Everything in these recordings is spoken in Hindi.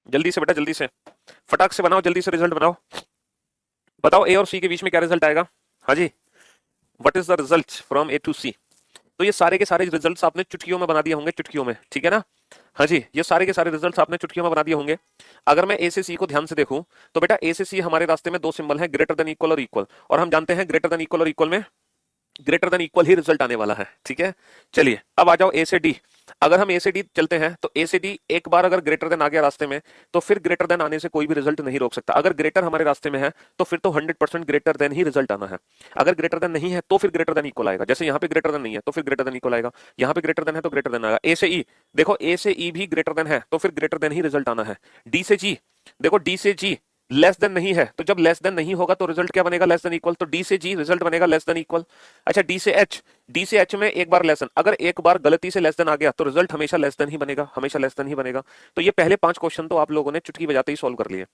जल्दी से बेटा, जल्दी से फटाक से बनाओ, जल्दी से रिजल्ट बनाओ। बताओ ए और सी के बीच में क्या रिजल्ट आएगा। हाँ जी, what is the result from A to C. तो ये सारे के सारे रिजल्ट्स आपने चुटकियों में बना दिए होंगे, चुटकियों में, ठीक है ना। हाँ जी, ये सारे के सारे रिजल्ट्स आपने चुटकियों में बना दिए होंगे। अगर मैं ए से सी को ध्यान से देखूं तो बेटा ए से सी हमारे रास्ते में दो सिंबल है, ग्रेटर देन इक्वल और इक्वल, और हम जानते हैं ग्रेटर देन इक्वल और इक्वल में ग्रेटर देन इक्वल ही रिजल्ट आने वाला है, ठीक है। चलिए अब आ जाओ ए से डी। अगर हम ए से डी चलते हैं तो ए से डी एक बार अगर ग्रेटर देन आ गया रास्ते में तो फिर ग्रेटर देन आने से कोई भी रिजल्ट नहीं रोक सकता। अगर ग्रेटर हमारे रास्ते में है तो फिर तो 100% ग्रेटर देन ही रिजल्ट आना है। अगर ग्रेटर देन नहीं है तो फिर ग्रेटर देन इक्वल आएगा। जैसे यहाँ पे ग्रेटर देन नहीं है तो फिर ग्रेटर देन इक्वल आएगा, यहाँ पे ग्रेटर देन है तो ग्रेटर देन आएगा। ए से ई, देखो ए से ई भी ग्रेटर देन है तो फिर ग्रेटर देन ही रिजल्ट आना है। डी से जी, देखो डी से जी लेस देन नहीं है तो जब लेस देन नहीं होगा तो रिजल्ट क्या बनेगा, लेस देन इक्वल। तो डी से जी रिजल्ट बनेगा लेस देन इक्वल। अच्छा डी से एच, डी से एच में एक बार लेस देन, अगर एक बार गलती से लेस देन आ गया तो रिजल्ट हमेशा लेस देन ही बनेगा, हमेशा लेस देन ही बनेगा। तो ये पहले 5 क्वेश्चन तो आप लोगों ने चुटकी बजाते ही सॉल्व कर लिए,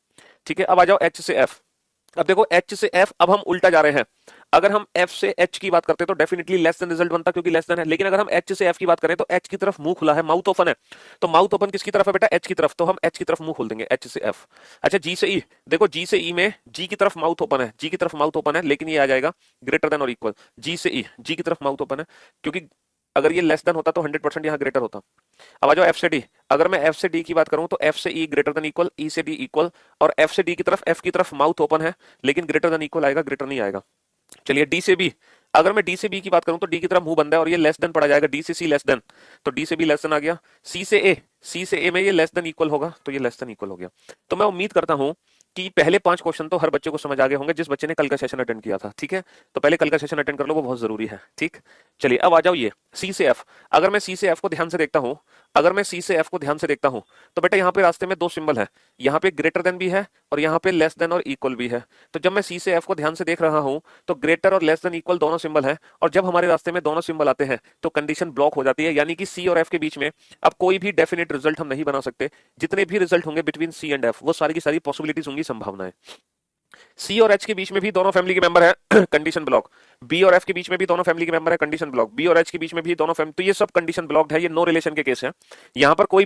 ठीक है। अब आ जाओ एच से एफ। अब देखो एच से एफ, अब हम उल्टा जा रहे हैं। अगर हम एफ से एच की बात करते हैं तो डेफिनेटली लेस देन रिजल्ट बनता क्योंकि लेस देन है। लेकिन अगर हम एच से एफ की बात करें तो एच की तरफ मुंह खुला है, माउथ ओपन है। तो माउथ ओपन किसकी तरफ है बेटा, एच की तरफ, तो हम एच की तरफ मुंह खोल देंगे एच से एफ। अच्छा जी से ई, देखो जी से ई में जी की तरफ माउथ ओपन है, जी की तरफ माउथ ओपन है, लेकिन ये आ जाएगा ग्रेटर देन और इक्वल। जी से ई, जी की तरफ माउथ ओपन है क्योंकि अगर ये लेस देन होता तो 100% यहाँ ग्रेटर होता। अब आ जाओ एफ से डी। अगर मैं एफ से डी की बात करूं तो एफ से ई ग्रेटर देन इक्वल, ई से डी इक्वल, और एफ से डी की तरफ, एफ की तरफ माउथ ओपन है लेकिन ग्रेटर देन इक्वल आएगा, ग्रेटर नहीं आएगा। चलिए डी से बी। अगर मैं डी से बी की बात करूं तो डी की तरफ मुंह बंद है और ये लेस देन पड़ा जाएगा, डी से सी लेस देन, तो डी से बी लेस देन आ गया। सी से ए, सी से ए में ये लेस देन इक्वल होगा तो ये लेस देन इक्वल हो गया। तो मैं उम्मीद करता हूं कि पहले 5 क्वेश्चन तो हर बच्चे को समझ आ गए होंगे जिस बच्चे ने कल का सेशन अटेंड किया था, ठीक है। तो पहले कल का सेशन अटेंड कर लो, वो बहुत जरूरी है, ठीक। चलिए अब आ जाओ ये सी से एफ। अगर मैं सी से एफ को ध्यान से देखता हूं, अगर मैं सी से एफ को ध्यान से देखता हूं तो बेटा यहाँ पे रास्ते में दो सिंबल है, यहाँ पे ग्रेटर देन भी है और यहाँ पे लेस देन और इक्वल भी है। तो जब मैं सी से एफ को ध्यान से देख रहा हूं तो ग्रेटर और लेस देन इक्वल दोनों सिंबल है, और जब हमारे रास्ते में दोनों सिंबल आते हैं तो कंडीशन ब्लॉक हो जाती है, यानी कि सी और एफ के बीच में अब कोई भी डेफिनेट रिजल्ट हम नहीं बना सकते। जितने भी रिजल्ट होंगे बिटवीन सी एंड एफ वो सारी की सारी पॉसिबिलिटीज होंगी, संभावनाएं। सी और एच के बीच में भी दोनों फैमिली के मेंबर है, कंडीशन ब्लॉक। बी और एफ के बीच में भी दोनों फैमिली के मेंबर है, कंडीशन ब्लॉक। बी और एच के बीच में भी दोनों फैमिली, तो ये सब कंडीशन ब्लॉक्ड है, ये नो रिलेशन के केस है। यहाँ पर कोई